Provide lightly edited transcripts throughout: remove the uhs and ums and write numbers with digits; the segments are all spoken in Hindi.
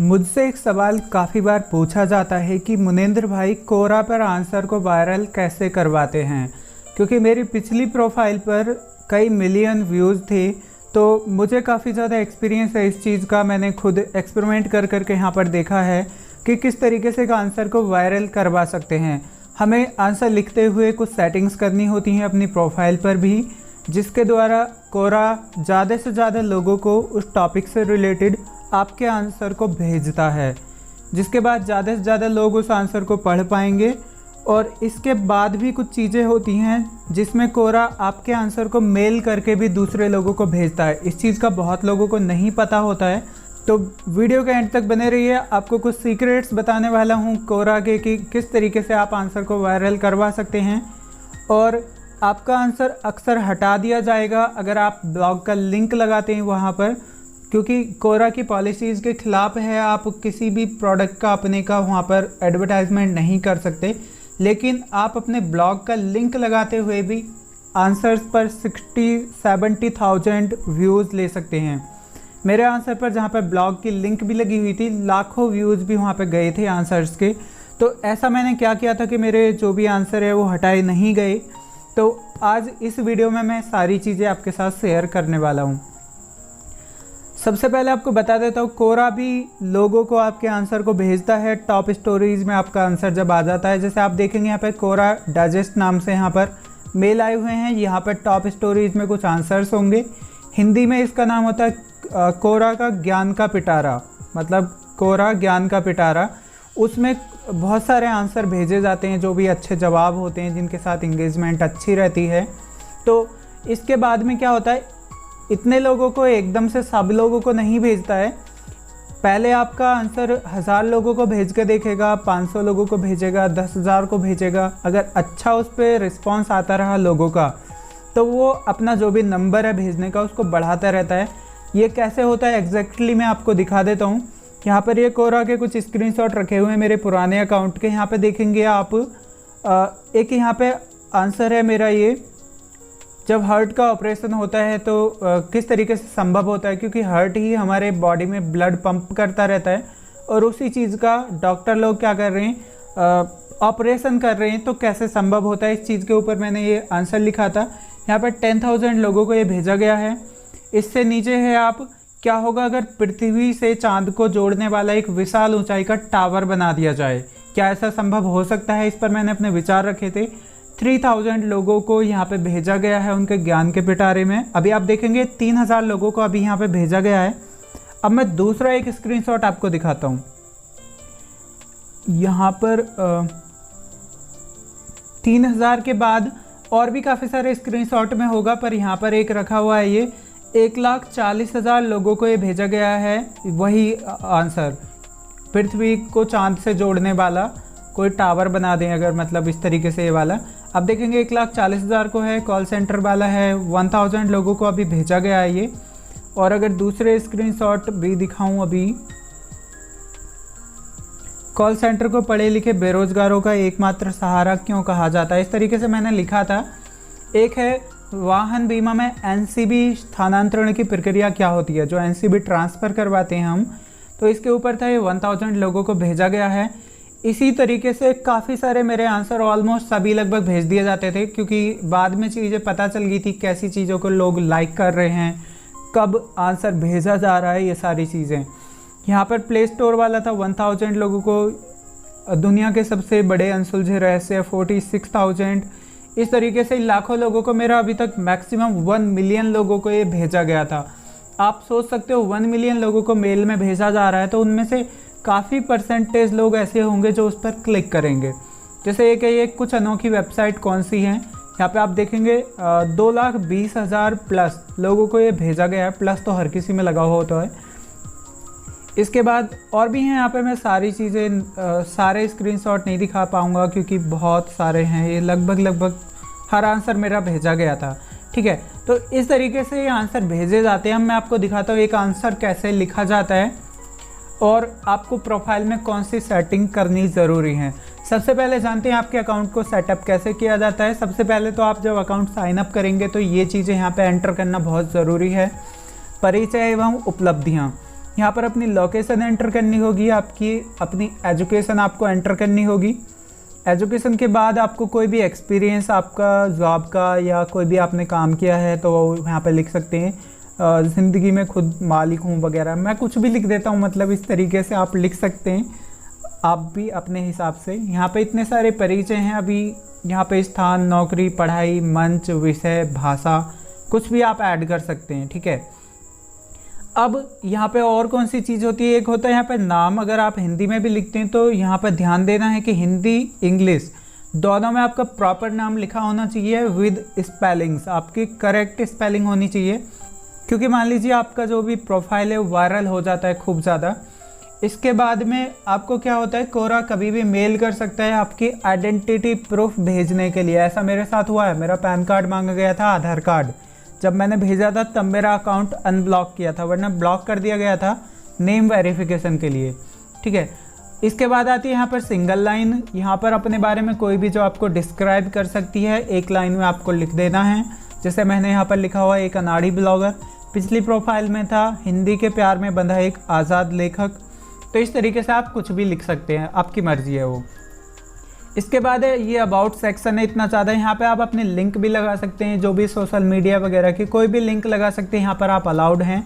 मुझसे एक सवाल काफ़ी बार पूछा जाता है कि मुनेंद्र भाई कोरा पर आंसर को वायरल कैसे करवाते हैं। क्योंकि मेरी पिछली प्रोफाइल पर कई मिलियन व्यूज़ थे, तो मुझे काफ़ी ज़्यादा एक्सपीरियंस है इस चीज़ का। मैंने खुद एक्सपेरिमेंट कर करके यहाँ पर देखा है कि किस तरीके से एक आंसर को वायरल करवा सकते हैं। हमें आंसर लिखते हुए कुछ सेटिंग्स करनी होती हैं अपनी प्रोफाइल पर भी, जिसके द्वारा कोरा ज़्यादा से ज़्यादा लोगों को उस टॉपिक से रिलेटेड आपके आंसर को भेजता है, जिसके बाद ज़्यादा से ज़्यादा लोग उस आंसर को पढ़ पाएंगे। और इसके बाद भी कुछ चीज़ें होती हैं जिसमें कोरा आपके आंसर को मेल करके भी दूसरे लोगों को भेजता है। इस चीज़ का बहुत लोगों को नहीं पता होता है, तो वीडियो के एंड तक बने रहिए। आपको कुछ सीक्रेट्स बताने वाला हूँ कोरा के कि किस तरीके से आप आंसर को वायरल करवा सकते हैं। और आपका आंसर अक्सर हटा दिया जाएगा अगर आप ब्लॉग का लिंक लगाते हैं वहाँ पर, क्योंकि कोरा की पॉलिसीज़ के ख़िलाफ़ है। आप किसी भी प्रोडक्ट का अपने का वहाँ पर एडवर्टाइजमेंट नहीं कर सकते, लेकिन आप अपने ब्लॉग का लिंक लगाते हुए भी आंसर्स पर 60-70,000 व्यूज़ ले सकते हैं। मेरे आंसर पर जहाँ पर ब्लॉग की लिंक भी लगी हुई थी, लाखों व्यूज़ भी वहाँ पर गए थे आंसर्स के। तो ऐसा मैंने क्या किया था कि मेरे जो भी आंसर है वो हटाए नहीं गए। तो आज इस वीडियो में मैं सारी चीज़ें आपके साथ शेयर करने वाला हूँ। सबसे पहले आपको बता देता हूँ, कोरा भी लोगों को आपके आंसर को भेजता है टॉप स्टोरीज़ में आपका आंसर जब आ जाता है। जैसे आप देखेंगे यहाँ पर कोरा डाइजेस्ट नाम से यहाँ पर मेल आए हुए हैं। यहाँ पर टॉप स्टोरीज़ में कुछ आंसर्स होंगे। हिंदी में इसका नाम होता है कोरा का ज्ञान का पिटारा, मतलब कोरा ज्ञान का पिटारा। उसमें बहुत सारे आंसर भेजे जाते हैं जो भी अच्छे जवाब होते हैं, जिनके साथ इंगेजमेंट अच्छी रहती है। तो इसके बाद में क्या होता है, इतने लोगों को एकदम से सब लोगों को नहीं भेजता है। पहले आपका आंसर 1000 लोगों को भेज के देखेगा, 500 लोगों को भेजेगा, 10,000 को भेजेगा। अगर अच्छा उस पर रिस्पॉन्स आता रहा लोगों का, तो वो अपना जो भी नंबर है भेजने का उसको बढ़ाता रहता है। ये कैसे होता है एग्जैक्टली मैं आपको दिखा देता हूँ। यहाँ पर ये कोरा के कुछ स्क्रीनशॉट रखे हुए हैं मेरे पुराने अकाउंट के। यहाँ पे देखेंगे आप, एक यहाँ पे आंसर है मेरा ये, जब हार्ट का ऑपरेशन होता है तो किस तरीके से संभव होता है, क्योंकि हार्ट ही हमारे बॉडी में ब्लड पंप करता रहता है। और उसी चीज़ का डॉक्टर लोग क्या कर रहे हैं, ऑपरेशन कर रहे हैं, तो कैसे संभव होता है, इस चीज़ के ऊपर मैंने ये आंसर लिखा था। यहाँ पर 10,000 लोगों को ये भेजा गया है। इससे नीचे है आप, क्या होगा अगर पृथ्वी से चांद को जोड़ने वाला एक विशाल ऊंचाई का टावर बना दिया जाए, क्या ऐसा संभव हो सकता है। इस पर मैंने अपने विचार रखे थे। 3000 लोगों को यहाँ पे भेजा गया है उनके ज्ञान के पिटारे में। अभी आप देखेंगे 3000 लोगों को अभी यहाँ पे भेजा गया है। अब मैं दूसरा एक स्क्रीनशॉट आपको दिखाता हूँ। यहाँ पर 3000 के बाद और भी काफ़ी सारे स्क्रीनशॉट में होगा, पर यहाँ पर एक रखा हुआ है ये 1,40,000 लोगों को ये भेजा गया है। वही आंसर, पृथ्वी को चांद से जोड़ने वाला कोई टावर बना दें अगर, मतलब इस तरीके से ये वाला। अब देखेंगे 1,40,000 को है, कॉल सेंटर वाला है 1000 लोगों को अभी भेजा गया है ये। और अगर दूसरे स्क्रीनशॉट भी दिखाऊं, अभी कॉल सेंटर को पढ़े लिखे बेरोजगारों का एकमात्र सहारा क्यों कहा जाता है, इस तरीके से मैंने लिखा था। एक है वाहन बीमा में एनसीबी स्थानांतरण की प्रक्रिया क्या होती है, जो एनसीबी ट्रांसफ़र करवाते हैं हम, तो इसके ऊपर था। ये 1000 लोगों को भेजा गया है। इसी तरीके से काफ़ी सारे मेरे आंसर ऑलमोस्ट सभी लगभग भेज दिए जाते थे, क्योंकि बाद में चीज़ें पता चल गई थी कैसी चीज़ों को लोग लाइक कर रहे हैं, कब आंसर भेजा जा रहा है, ये सारी चीज़ें। यहाँ पर प्ले स्टोर वाला था 1000 लोगों को, दुनिया के सबसे बड़े अनसुलझे रहस्य 46,000। इस तरीके से लाखों लोगों को, मेरा अभी तक मैक्सिमम 1 मिलियन लोगों को ये भेजा गया था। आप सोच सकते हो 1 मिलियन लोगों को मेल में भेजा जा रहा है, तो उनमें से काफ़ी परसेंटेज लोग ऐसे होंगे जो उस पर क्लिक करेंगे। जैसे एक है ये कुछ अनोखी वेबसाइट कौन सी है, यहाँ पे आप देखेंगे 2,20,000 प्लस लोगों को ये भेजा गया है। प्लस तो हर किसी में लगा हुआ होता है। इसके बाद और भी हैं, यहाँ पे मैं सारी चीज़ें सारे स्क्रीनशॉट नहीं दिखा पाऊँगा क्योंकि बहुत सारे हैं। ये लगभग हर आंसर मेरा भेजा गया था, ठीक है। तो इस तरीके से ये आंसर भेजे जाते हैं। मैं आपको दिखाता हूँ एक आंसर कैसे लिखा जाता है और आपको प्रोफाइल में कौन सी सेटिंग करनी ज़रूरी है। सबसे पहले जानते हैं आपके अकाउंट को सेटअप कैसे किया जाता है। सबसे पहले तो आप जब अकाउंट साइन अप करेंगे तो ये चीज़ें यहाँ पे एंटर करना बहुत ज़रूरी है। परिचय एवं उपलब्धियाँ, यहाँ पर अपनी लोकेशन एंटर करनी होगी, आपकी अपनी एजुकेशन आपको एंटर करनी होगी। एजुकेशन के बाद आपको कोई भी एक्सपीरियंस आपका जॉब का या कोई भी आपने काम किया है तो वो यहाँ पर लिख सकते हैं। ज़िंदगी में खुद मालिक हूँ वगैरह, मैं कुछ भी लिख देता हूँ, मतलब इस तरीके से आप लिख सकते हैं आप भी अपने हिसाब से। यहाँ पे इतने सारे परिचय हैं अभी, यहाँ पे स्थान, नौकरी, पढ़ाई, मंच, विषय, भाषा, कुछ भी आप ऐड कर सकते हैं, ठीक है। अब यहाँ पे और कौन सी चीज़ होती है, एक होता है यहाँ पे नाम। अगर आप हिंदी में भी लिखते हैं तो यहाँ पर ध्यान देना है कि हिंदी इंग्लिश दोनों में आपका प्रॉपर नाम लिखा होना चाहिए विद स्पेलिंग्स, आपकी करेक्ट स्पेलिंग होनी चाहिए। क्योंकि मान लीजिए आपका जो भी प्रोफाइल है वायरल हो जाता है खूब ज़्यादा, इसके बाद में आपको क्या होता है, कोरा कभी भी मेल कर सकता है आपकी आइडेंटिटी प्रूफ भेजने के लिए। ऐसा मेरे साथ हुआ है, मेरा पैन कार्ड मांगा गया था, आधार कार्ड, जब मैंने भेजा था तब मेरा अकाउंट अनब्लॉक किया था, वरना ब्लॉक कर दिया गया था नेम वेरिफिकेशन के लिए, ठीक है। इसके बाद आती है यहाँ पर सिंगल लाइन। यहाँ पर अपने बारे में कोई भी जो आपको डिस्क्राइब कर सकती है एक लाइन में आपको लिख देना है। जैसे मैंने यहाँ पर लिखा हुआ एक अनाड़ी ब्लॉगर, पिछली प्रोफाइल में था हिंदी के प्यार में बंधा एक आज़ाद लेखक। तो इस तरीके से आप कुछ भी लिख सकते हैं, आपकी मर्जी है वो। इसके बाद है ये अबाउट सेक्शन है, इतना ज़्यादा। यहाँ पे आप अपने लिंक भी लगा सकते हैं, जो भी सोशल मीडिया वगैरह की कोई भी लिंक लगा सकते हैं, यहाँ पर आप अलाउड हैं,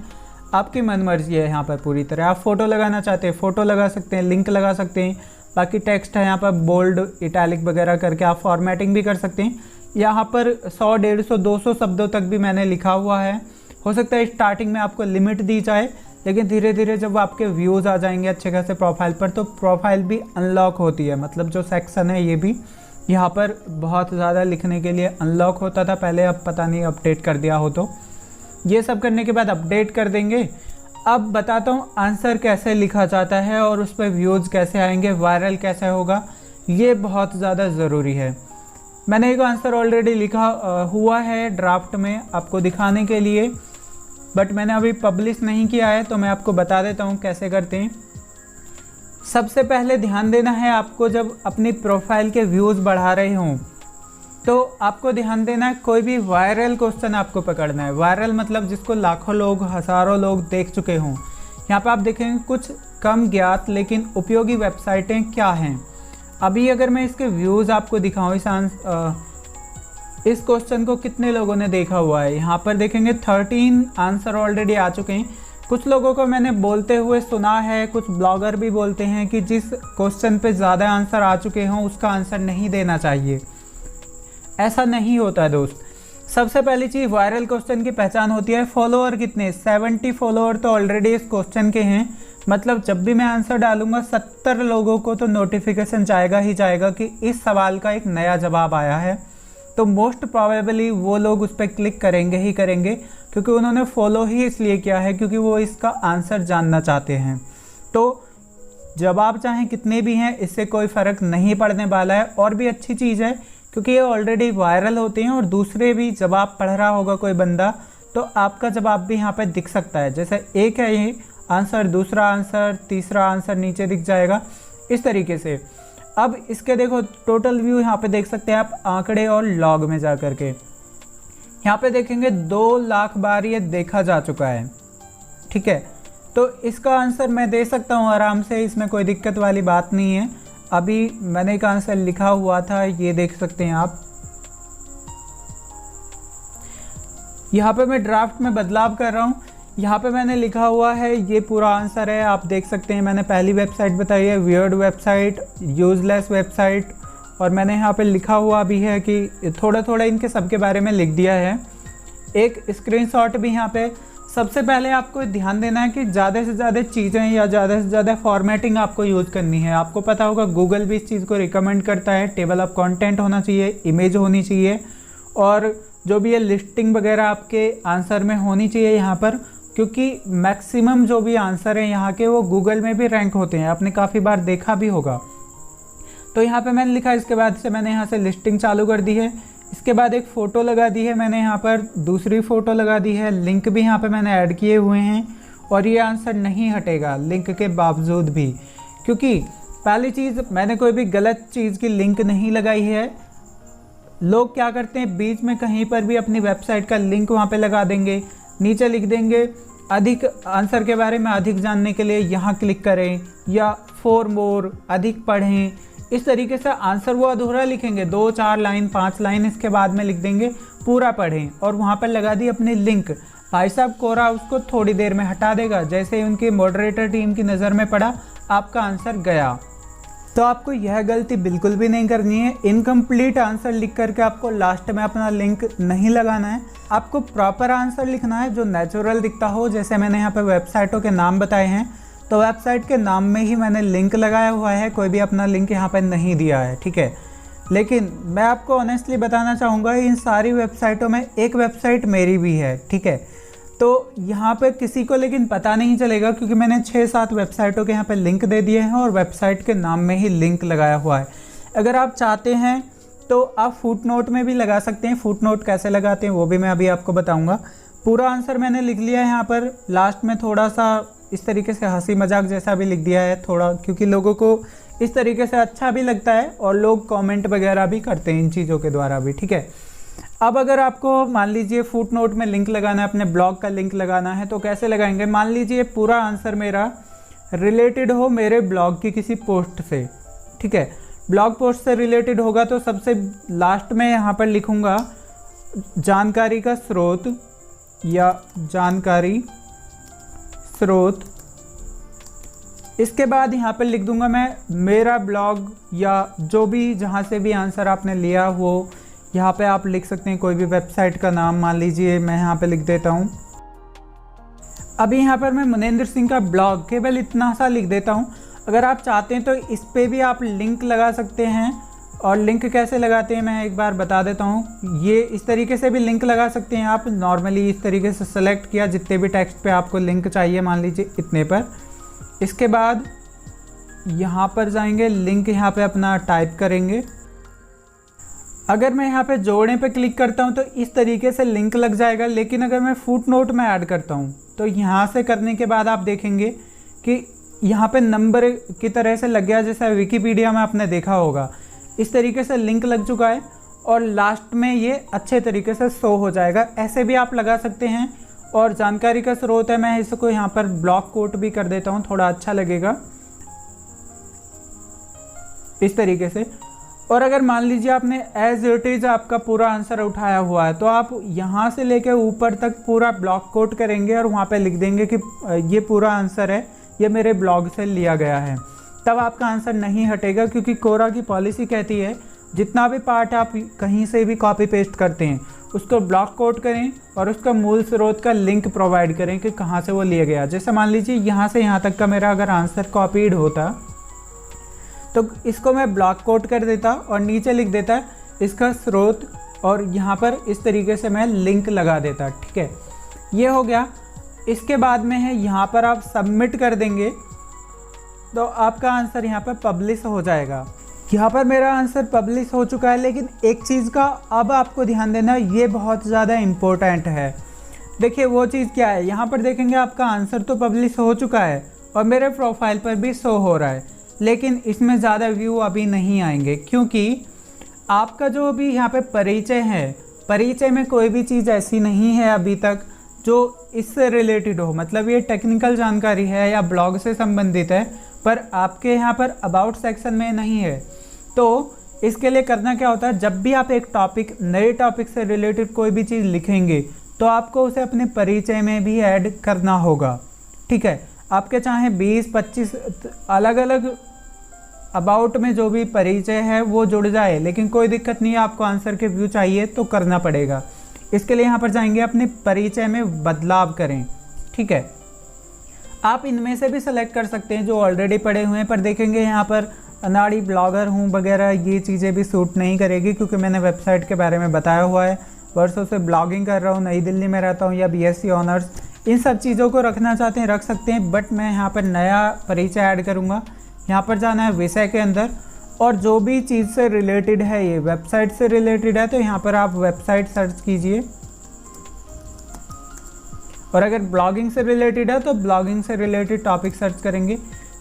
आपकी मन मर्जी है यहाँ पर पूरी तरह। आप फ़ोटो लगाना चाहते हैं फ़ोटो लगा सकते हैं, लिंक लगा सकते हैं। बाकी टेक्स्ट है यहाँ पर बोल्ड, इटैलिक वगैरह करके आप फॉर्मेटिंग भी कर सकते हैं। यहाँ पर 100, 150, 200 शब्दों तक भी मैंने लिखा हुआ है। हो सकता है स्टार्टिंग में आपको लिमिट दी जाए, लेकिन धीरे धीरे जब आपके व्यूज़ आ जाएंगे अच्छे खासे प्रोफाइल पर तो प्रोफाइल भी अनलॉक होती है। मतलब जो सेक्शन है ये भी यहाँ पर बहुत ज़्यादा लिखने के लिए अनलॉक होता था पहले, अब पता नहीं अपडेट कर दिया हो तो। ये सब करने के बाद अपडेट कर देंगे। अब बताता हूँ आंसर कैसे लिखा जाता है और उस पर व्यूज़ कैसे आएंगे, वायरल कैसे होगा, ये बहुत ज़्यादा ज़रूरी है। मैंने एक आंसर ऑलरेडी लिखा हुआ है ड्राफ्ट में आपको दिखाने के लिए, बट मैंने अभी पब्लिश नहीं किया है, तो मैं आपको बता देता हूँ कैसे करते हैं। सबसे पहले ध्यान देना है आपको, जब अपनी प्रोफाइल के व्यूज़ बढ़ा रहे हों तो आपको ध्यान देना है कोई भी वायरल क्वेश्चन आपको पकड़ना है। वायरल मतलब जिसको लाखों लोग, हज़ारों लोग देख चुके हों। यहाँ पे आप देखेंगे कुछ कम ज्ञात लेकिन उपयोगी वेबसाइटें क्या हैं। अभी अगर मैं इसके व्यूज़ आपको दिखाऊँ, इस क्वेश्चन को कितने लोगों ने देखा हुआ है, यहाँ पर देखेंगे 13 आंसर ऑलरेडी आ चुके हैं। कुछ लोगों को मैंने बोलते हुए सुना है, कुछ ब्लॉगर भी बोलते हैं कि जिस क्वेश्चन पे ज़्यादा आंसर आ चुके हों उसका आंसर नहीं देना चाहिए। ऐसा नहीं होता दोस्त। सबसे पहली चीज़ वायरल क्वेश्चन की पहचान होती है फॉलोअर कितने। 70 फॉलोअर तो ऑलरेडी इस क्वेश्चन के हैं, मतलब जब भी मैं आंसर डालूंगा 70 लोगों को तो नोटिफिकेशन जाएगा ही जाएगा कि इस सवाल का एक नया जवाब आया है। तो मोस्ट प्रोबेबली वो लोग उस पर क्लिक करेंगे ही करेंगे, क्योंकि उन्होंने फॉलो ही इसलिए किया है क्योंकि वो इसका आंसर जानना चाहते हैं। तो जवाब चाहे कितने भी हैं इससे कोई फ़र्क नहीं पड़ने वाला है। और भी अच्छी चीज़ है क्योंकि ये ऑलरेडी वायरल होते हैं और दूसरे भी जवाब पढ़ रहा होगा कोई बंदा तो आपका जवाब भी यहाँ पर दिख सकता है। जैसे एक है ये आंसर, दूसरा आंसर, तीसरा आंसर नीचे दिख जाएगा इस तरीके से। अब इसके देखो टोटल व्यू यहाँ पे देख सकते हैं आप आंकड़े और लॉग में जा कर के। यहाँ पे देखेंगे 2 लाख बार ये देखा जा चुका है, ठीक है। तो इसका आंसर मैं दे सकता हूँ आराम से, इसमें कोई दिक्कत वाली बात नहीं है। अभी मैंने एक आंसर लिखा हुआ था, ये देख सकते हैं आप। यहाँ पे मैं ड्राफ्ट में बदलाव कर रहा हूँ। यहाँ पे मैंने लिखा हुआ है ये पूरा आंसर है, आप देख सकते हैं। मैंने पहली वेबसाइट बताई है वियर्ड वेबसाइट, यूजलेस वेबसाइट, और मैंने यहाँ पे लिखा हुआ भी है कि थोड़ा थोड़ा इनके सबके बारे में लिख दिया है। एक स्क्रीनशॉट भी यहाँ पे। सबसे पहले आपको ध्यान देना है कि ज़्यादा से ज़्यादा चीज़ें या ज़्यादा से ज़्यादा फॉर्मेटिंग आपको यूज़ करनी है। आपको पता होगा गूगल भी इस चीज़ को रिकमेंड करता है। टेबल ऑफ कंटेंट होना चाहिए, इमेज होनी चाहिए, और जो भी ये लिस्टिंग वगैरह आपके आंसर में होनी चाहिए यहाँ पर, क्योंकि मैक्सिमम जो भी आंसर हैं यहाँ के वो गूगल में भी रैंक होते हैं, आपने काफ़ी बार देखा भी होगा। तो यहाँ पे मैंने लिखा, इसके बाद से मैंने यहाँ से लिस्टिंग चालू कर दी है। इसके बाद एक फ़ोटो लगा दी है मैंने, यहाँ पर दूसरी फ़ोटो लगा दी है, लिंक भी यहाँ पे मैंने ऐड किए हुए हैं, और ये आंसर नहीं हटेगा लिंक के बावजूद भी, क्योंकि पहली चीज़ मैंने कोई भी गलत चीज़ की लिंक नहीं लगाई है। लोग क्या करते हैं बीच में कहीं पर भी अपनी वेबसाइट का लिंक वहाँ पे लगा देंगे, नीचे लिख देंगे अधिक आंसर के बारे में अधिक जानने के लिए यहाँ क्लिक करें, या फॉर मोर अधिक पढ़ें। इस तरीके से आंसर वो अधूरा लिखेंगे, 2 4 लाइन 5 लाइन इसके बाद में लिख देंगे पूरा पढ़ें, और वहाँ पर लगा दी अपनी लिंक। भाई साहब कोरा उसको थोड़ी देर में हटा देगा, जैसे ही उनकी मॉडरेटर टीम की नज़र में पड़ा आपका आंसर गया। तो आपको यह गलती बिल्कुल भी नहीं करनी है। इनकम्प्लीट आंसर लिख करके आपको लास्ट में अपना लिंक नहीं लगाना है। आपको प्रॉपर आंसर लिखना है जो नेचुरल दिखता हो। जैसे मैंने यहाँ पे वेबसाइटों के नाम बताए हैं, तो वेबसाइट के नाम में ही मैंने लिंक लगाया हुआ है, कोई भी अपना लिंक यहाँ पे नहीं दिया है, ठीक है। लेकिन मैं आपको ऑनेस्टली बताना चाहूँगा, इन सारी वेबसाइटों में एक वेबसाइट मेरी भी है, ठीक है। तो यहाँ पे किसी को लेकिन पता नहीं चलेगा, क्योंकि मैंने 6-7 वेबसाइटों के यहाँ पे लिंक दे दिए हैं और वेबसाइट के नाम में ही लिंक लगाया हुआ है। अगर आप चाहते हैं तो आप फुट नोट में भी लगा सकते हैं। फुट नोट कैसे लगाते हैं वो भी मैं अभी आपको बताऊँगा। पूरा आंसर मैंने लिख लिया है यहाँ पर, लास्ट में थोड़ा सा इस तरीके से हंसी मजाक जैसा भी लिख दिया है थोड़ा, क्योंकि लोगों को इस तरीके से अच्छा भी लगता है और लोग कमेंट वगैरह भी करते हैं इन चीज़ों के द्वारा भी, ठीक है। अब अगर आपको मान लीजिए फुट नोट में लिंक लगाना है, अपने ब्लॉग का लिंक लगाना है, तो कैसे लगाएंगे। मान लीजिए पूरा आंसर मेरा रिलेटेड हो मेरे ब्लॉग की किसी पोस्ट से, ठीक है। ब्लॉग पोस्ट से रिलेटेड होगा तो सबसे लास्ट में यहाँ पर लिखूँगा जानकारी का स्रोत या जानकारी स्रोत। इसके बाद यहाँ पर लिख दूंगा मैं मेरा ब्लॉग, या जो भी जहाँ से भी आंसर आपने लिया हो यहाँ पे आप लिख सकते हैं कोई भी वेबसाइट का नाम। मान लीजिए मैं यहाँ पे लिख देता हूँ, अभी यहाँ पर मैं मुनेंद्र सिंह का ब्लॉग केवल इतना सा लिख देता हूँ। अगर आप चाहते हैं तो इस पे भी आप लिंक लगा सकते हैं, और लिंक कैसे लगाते हैं मैं एक बार बता देता हूँ। ये इस तरीके से भी लिंक लगा सकते हैं आप। नॉर्मली इस तरीके से सेलेक्ट किया जितने भी टेक्स्ट पे आपको लिंक चाहिए, मान लीजिए इतने पर। इसके बाद यहाँ पर जाएंगे, लिंक यहाँ पे अपना टाइप करेंगे। अगर मैं यहाँ पे जोड़ने पे क्लिक करता हूँ तो इस तरीके से लिंक लग जाएगा। लेकिन अगर मैं फुट नोट में ऐड करता हूँ तो यहाँ से करने के बाद आप देखेंगे कि यहाँ पे नंबर की तरह से लग गया, जैसा विकिपीडिया में आपने देखा होगा। इस तरीके से लिंक लग चुका है और लास्ट में ये अच्छे तरीके से शो हो जाएगा। ऐसे भी आप लगा सकते हैं। और जानकारी का स्रोत है, मैं इसको यहाँ पर ब्लॉक कोट भी कर देता हूँ, थोड़ा अच्छा लगेगा इस तरीके से। और अगर मान लीजिए आपने एज इट इज़ आपका पूरा आंसर उठाया हुआ है, तो आप यहाँ से लेकर ऊपर तक पूरा ब्लॉक कोट करेंगे और वहाँ पे लिख देंगे कि ये पूरा आंसर है, ये मेरे ब्लॉग से लिया गया है। तब आपका आंसर नहीं हटेगा, क्योंकि कोरा की पॉलिसी कहती है जितना भी पार्ट आप कहीं से भी कॉपी पेस्ट करते हैं उसको ब्लॉक कोट करें और उसका मूल स्रोत का लिंक प्रोवाइड करें कि कहाँ से वो लिया गया। जैसे मान लीजिए यहाँ से यहाँ तक का मेरा अगर आंसर कॉपीड होता तो इसको मैं ब्लॉक कोट कर देता और नीचे लिख देता इसका स्रोत, और यहाँ पर इस तरीके से मैं लिंक लगा देता, ठीक है। ये हो गया। इसके बाद में है यहाँ पर आप सबमिट कर देंगे तो आपका आंसर यहाँ पर पब्लिश हो जाएगा। यहाँ पर मेरा आंसर पब्लिश हो चुका है। लेकिन एक चीज़ का अब आपको ध्यान देना, ये बहुत ज़्यादा इम्पोर्टेंट है। देखिए वो चीज़ क्या है, यहाँ पर देखेंगे आपका आंसर तो पब्लिश हो चुका है और मेरे प्रोफाइल पर भी शो हो रहा है, लेकिन इसमें ज़्यादा व्यू अभी नहीं आएंगे, क्योंकि आपका जो भी यहाँ पे परिचय है, परिचय में कोई भी चीज़ ऐसी नहीं है अभी तक जो इससे रिलेटेड हो। मतलब ये टेक्निकल जानकारी है या ब्लॉग से संबंधित है, पर आपके यहाँ पर अबाउट सेक्शन में नहीं है। तो इसके लिए करना क्या होता है, जब भी आप एक टॉपिक, नए टॉपिक से रिलेटेड कोई भी चीज़ लिखेंगे तो आपको उसे अपने परिचय में भी ऐड करना होगा, ठीक है। आपके चाहे 20-25 अलग अलग अबाउट में जो भी परिचय है वो जुड़ जाए, लेकिन कोई दिक्कत नहीं है। आपको आंसर के व्यू चाहिए तो करना पड़ेगा। इसके लिए यहाँ पर जाएंगे, अपने परिचय में बदलाव करें, ठीक है। आप इनमें से भी सेलेक्ट कर सकते हैं जो ऑलरेडी पड़े हुए हैं, पर देखेंगे यहाँ पर अनाड़ी ब्लॉगर हूँ वगैरह ये चीज़ें भी सूट नहीं करेगी, क्योंकि मैंने वेबसाइट के बारे में बताया हुआ है। वर्षों से ब्लॉगिंग कर रहा हूँ, नई दिल्ली में रहता हूँ, या BSc ऑनर्स, इन सब चीज़ों को रखना चाहते हैं रख सकते हैं। बट मैं यहाँ पर नया परिचय ऐड करूँगा। यहाँ पर जाना है विषय के अंदर, और जो भी चीज़ से रिलेटेड है, ये वेबसाइट से रिलेटेड है तो यहाँ पर आप वेबसाइट सर्च कीजिए, और अगर ब्लॉगिंग से रिलेटेड है तो ब्लॉगिंग से रिलेटेड टॉपिक सर्च करेंगे।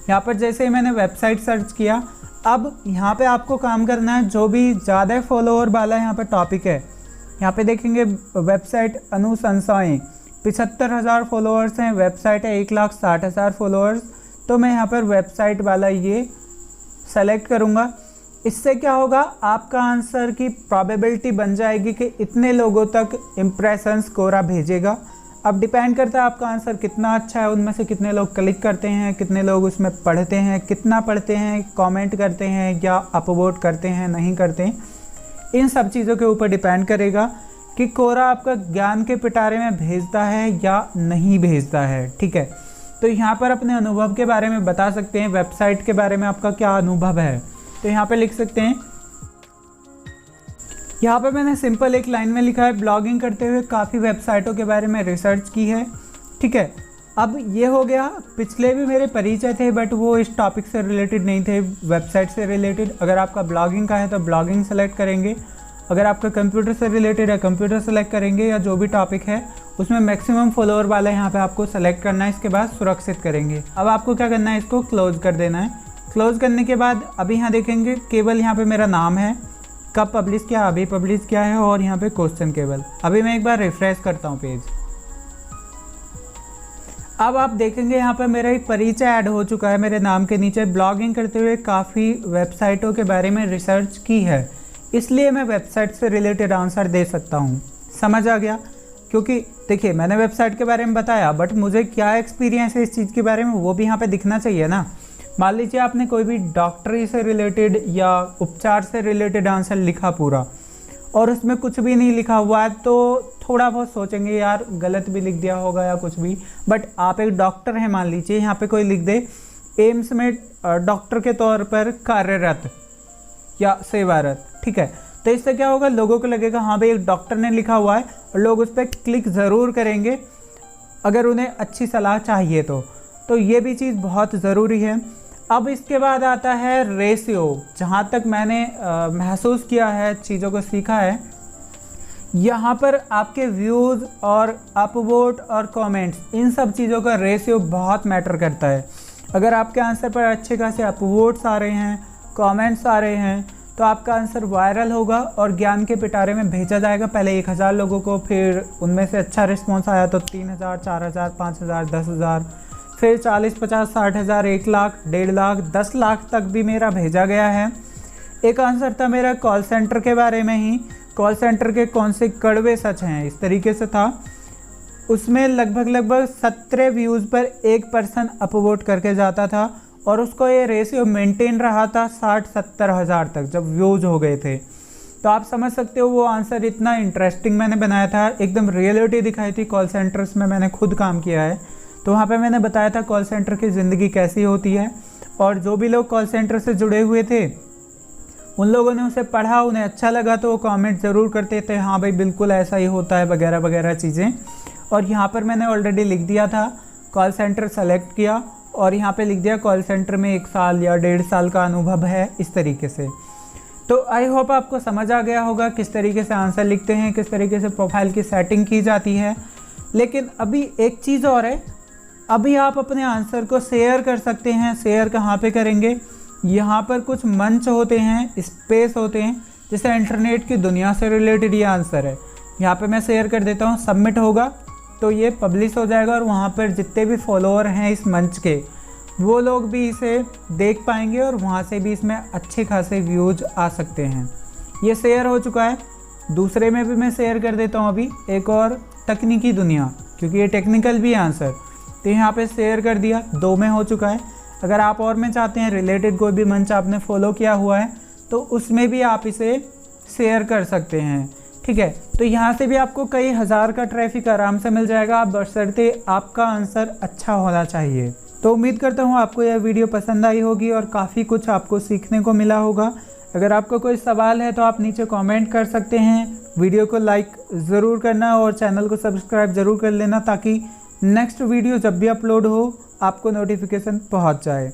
यहाँ पर जैसे ही मैंने वेबसाइट सर्च किया, अब यहाँ पे आपको काम करना है जो भी ज़्यादा फॉलोअर वाला यहाँ पर टॉपिक है। यहाँ पे देखेंगे वेबसाइट अनुशंसाएँ, 75,000 फॉलोअर्स हैं, वेबसाइट है 1,60,000 फॉलोअर्स। तो मैं यहाँ पर वेबसाइट वाला ये सेलेक्ट करूँगा। इससे क्या होगा, आपका आंसर की प्रोबेबिलिटी बन जाएगी कि इतने लोगों तक इम्प्रेशंस कोरा भेजेगा। अब डिपेंड करता है आपका आंसर कितना अच्छा है, उनमें से कितने लोग क्लिक करते हैं, कितने लोग उसमें पढ़ते हैं, कितना पढ़ते हैं, कमेंट करते हैं या अपवोट करते हैं, नहीं करते हैं। इन सब चीज़ों के ऊपर डिपेंड करेगा कि कोरा आपका ज्ञान के पिटारे में भेजता है या नहीं भेजता है। ठीक है, तो यहाँ पर अपने अनुभव के बारे में बता सकते हैं, वेबसाइट के बारे में आपका क्या अनुभव है। तो यहाँ पे लिख सकते हैं, यहाँ पे मैंने सिंपल एक लाइन में लिखा है, ब्लॉगिंग करते हुए काफ़ी वेबसाइटों के बारे में रिसर्च की है। ठीक है, अब ये हो गया। पिछले भी मेरे परिचय थे बट वो इस टॉपिक से रिलेटेड नहीं थे, वेबसाइट से रिलेटेड। अगर आपका ब्लॉगिंग का है तो ब्लॉगिंग सेलेक्ट करेंगे, अगर आपका कंप्यूटर से रिलेटेड है कंप्यूटर सेलेक्ट करेंगे, या जो भी टॉपिक है उसमें मैक्सिमम फॉलोअर वाला यहाँ पे आपको सेलेक्ट करना है। इसके बाद सुरक्षित करेंगे। अब आपको क्या करना है, इसको क्लोज कर देना है। क्लोज करने के बाद अभी यहाँ देखेंगे केवल यहाँ पे मेरा नाम है, कब पब्लिश किया, अभी पब्लिश किया है, और यहाँ पे क्वेश्चन केवल। अभी मैं एक बार रिफ्रेश करता हूँ पेज। अब आप देखेंगे यहाँ पर मेरा एक परिचय ऐड हो चुका है मेरे नाम के नीचे। ब्लॉगिंग करते हुए काफ़ी वेबसाइटों के बारे में रिसर्च की है, इसलिए मैं वेबसाइट से रिलेटेड आंसर दे सकता हूँ। समझ आ गया? क्योंकि देखिए मैंने वेबसाइट के बारे में बताया बट मुझे क्या एक्सपीरियंस है इस चीज़ के बारे में वो भी यहाँ पे दिखना चाहिए ना। मान लीजिए आपने कोई भी डॉक्टरी से रिलेटेड या उपचार से रिलेटेड आंसर लिखा पूरा और उसमें कुछ भी नहीं लिखा हुआ है तो थोड़ा बहुत सोचेंगे यार गलत भी लिख दिया होगा या कुछ भी। बट आप एक डॉक्टर हैं, मान लीजिए यहाँ पे कोई लिख दे एम्स में डॉक्टर के तौर पर कार्यरत या सेवारत। ठीक है, तो इससे क्या होगा, लोगों को लगेगा हाँ भाई एक डॉक्टर ने लिखा हुआ है और लोग उस पर क्लिक ज़रूर करेंगे अगर उन्हें अच्छी सलाह चाहिए तो ये भी चीज़ बहुत ज़रूरी है। अब इसके बाद आता है रेशियो। जहाँ तक मैंने महसूस किया है, चीज़ों को सीखा है, यहाँ पर आपके व्यूज़ और अपवोट और कमेंट्स, इन सब चीज़ों का रेशियो बहुत मैटर करता है। अगर आपके आंसर पर अच्छे खासे अपवोट्स आ रहे हैं, कमेंट्स आ रहे हैं, तो आपका आंसर वायरल होगा और ज्ञान के पिटारे में भेजा जाएगा। पहले 1000 लोगों को, फिर उनमें से अच्छा रिस्पॉन्स आया तो 3000, 4000, 5000, 10,000, फिर 40, 50, 60,000, 1 लाख, 1.5 लाख, 10 लाख तक भी मेरा भेजा गया है। एक आंसर था मेरा कॉल सेंटर के बारे में ही, कॉल सेंटर के कौन से कड़वे सच हैं, इस तरीके से था। उसमें लगभग 17 व्यूज़ पर एक पर्सन अपवोट करके जाता था और उसको ये रेशियो मेंटेन रहा था 60-70 हज़ार तक जब व्यूज़ हो गए थे। तो आप समझ सकते हो वो आंसर इतना इंटरेस्टिंग मैंने बनाया था, एकदम रियलिटी दिखाई थी। कॉल सेंटर्स में मैंने खुद काम किया है तो वहाँ पे मैंने बताया था कॉल सेंटर की ज़िंदगी कैसी होती है, और जो भी लोग कॉल सेंटर से जुड़े हुए थे उन लोगों ने उसे पढ़ा, उन्हें अच्छा लगा तो वो कमेंट ज़रूर करते थे हाँ भाई बिल्कुल ऐसा ही होता है वगैरह वगैरह चीज़ें। और यहाँ पर मैंने ऑलरेडी लिख दिया था, कॉल सेंटर सेलेक्ट किया और यहाँ पे लिख दिया कॉल सेंटर में 1 साल या 1.5 साल का अनुभव है, इस तरीके से। तो आई होप आपको समझ आ गया होगा किस तरीके से आंसर लिखते हैं, किस तरीके से प्रोफाइल की सेटिंग की जाती है। लेकिन अभी एक चीज़ और है, अभी आप अपने आंसर को शेयर कर सकते हैं। शेयर कहाँ पे करेंगे, यहाँ पर कुछ मंच होते हैं, स्पेस होते हैं, जैसे इंटरनेट की दुनिया से रिलेटेड ये आंसर है। यहाँ पे मैं शेयर कर देता हूँ, सबमिट होगा तो ये पब्लिश हो जाएगा और वहाँ पर जितने भी फॉलोअर हैं इस मंच के वो लोग भी इसे देख पाएंगे और वहाँ से भी इसमें अच्छे खासे व्यूज आ सकते हैं। ये शेयर हो चुका है। दूसरे में भी मैं शेयर कर देता हूँ अभी, एक और तकनीकी दुनिया, क्योंकि ये टेक्निकल भी आंसर, तो यहाँ पे शेयर कर दिया, 2 में हो चुका है। अगर आप और में चाहते हैं रिलेटेड कोई भी मंच आपने फॉलो किया हुआ है तो उसमें भी आप इसे शेयर कर सकते हैं। ठीक है, तो यहाँ से भी आपको कई हज़ार का ट्रैफिक आराम से मिल जाएगा, आप बशर्ते आपका आंसर अच्छा होना चाहिए। तो उम्मीद करता हूँ आपको यह वीडियो पसंद आई होगी और काफ़ी कुछ आपको सीखने को मिला होगा। अगर आपको कोई सवाल है तो आप नीचे कमेंट कर सकते हैं। वीडियो को लाइक ज़रूर करना और चैनल को सब्सक्राइब ज़रूर कर लेना ताकि नेक्स्ट वीडियो जब भी अपलोड हो आपको नोटिफिकेशन पहुँच जाए।